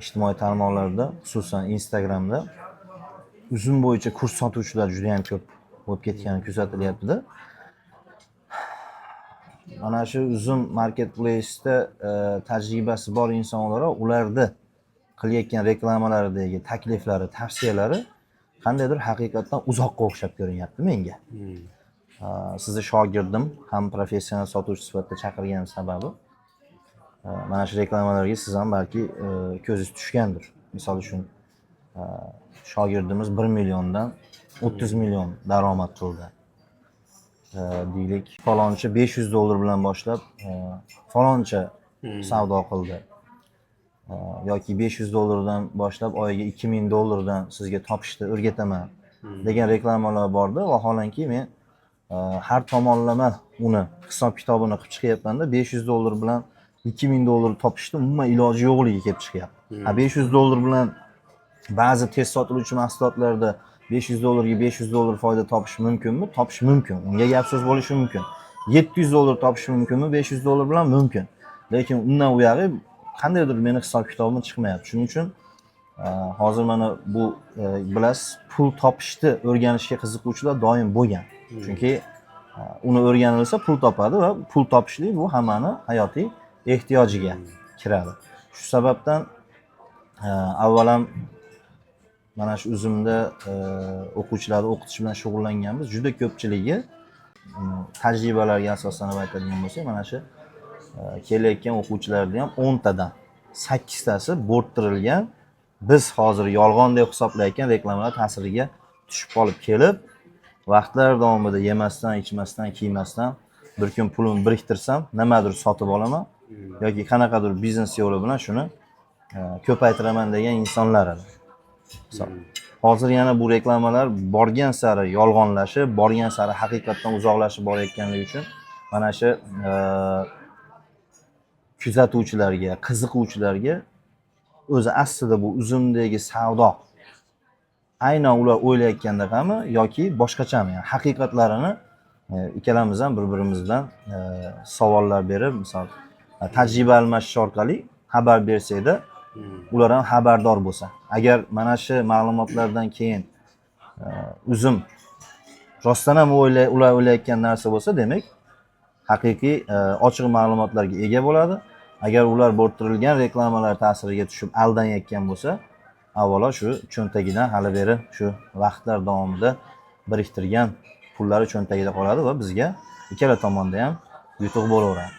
ijtimoiy tarmoqlarda, xususan Instagramda uzum bo'yicha kurs sotuvchilar juda ham ko'p bo'lib ketgani kuzatilyapti-da. Mana shu uzum marketplace'da tajribasi bor insonlar ularda qilayotgan reklamalaridagi takliflari, tavsiyalari qandaydir haqiqatdan uzoqqa o'xshab ko'rinyapti menga. Sizni shogirdim ham professional sotuvchi sifatida chaqirgan sababi mana shu reklamalarga siz ham balki ko'zingiz tushgandir. Misol uchun shogirdimiz 1 milliondan 30 million daromad qildi. Deylik, falonchi 500 dollar bilan boshlab faloncha savdo qildi. Yoki 500 dollardan boshlab oyiga 2000 dollardan sizga topishni o'rgataman degan reklamalar borda, vaholanki men har tomonlama uni hisob kitobini qilib chiqyapmanda 500 dollar bilan 2000 dollar topishni umuman iloji yo'qligi kelib chiqyapti. 500 dollar bilan ba'zi tez sotiluvchi mahsulotlarda 500 dollarga 500 dollar foyda topish mumkinmi? Topish mumkin. Unga gap so'z bo'lishi mumkin. 700 dollar topish mumkinmi? 500 dollar bilan mumkin. Lekin undan u yog'i qandaydir meni hisob kitobim chiqmayapti. Shuning uchun hozir mana bu bilasiz, pul topishni o'rganishga qiziquvchilar doim bo'lgan. Chunki uni o'rganilsa pul topadi va pul topishlik bu hammani hayotiy ehtiyojiga kiradi. Shu sababdan avvalam mana shu uzumda o'quvchilarni o'qitish bilan shug'ullanganmiz. Juda ko'pchiligi tajribalarga asoslanib aytadigan bo'lsak, mana shu kelayotgan o'quvchilarning ham 10 tadan 8 tasi bo'rttirilgan, biz hozir yolg'on deb hisoblayotgan reklamalar ta'siriga tushib qolib kelib, vaqtlar davomida yemasdan, ichmasdan, kiymasdan bir kun pulimni biriktirsam, nimadir sotib olaman yoki qanaqadir biznes yo'li bilan shuni ko'paytiraman degan insonlar edi. Hozir yana bu reklamalar borgan sari yolg'onlashib, borgan sari haqiqatdan uzoqlashib borayotganligi uchun mana shu kuzatuvchilarga, qiziquvchilarga o'zi aslida bu uzumdagi savdo aynan ular o'ylayotgandaqami yoki boshqachami, yani haqiqatlarini ikkalamiz ham bir-birimizdan savollar berib, misol tajriba almashish orqali xabar bersakda, ular ham xabardor bo'lsa. Agar mana shu ma'lumotlardan keyin uzum rostdan ham ular o'ylayotgan narsa bo'lsa, demak haqiqiy ochiq ma'lumotlarga ega bo'ladi. Agar ular bo'rttirilgan reklamalar ta'siriga tushib aldanayotgan bo'lsa, avvalo shu cho'ntagidan hali beri shu vaqtlar davomida biriktirgan pullari cho'ntagida qoladi va bizga ikkala tomonda ham yutuq bo'laveradi.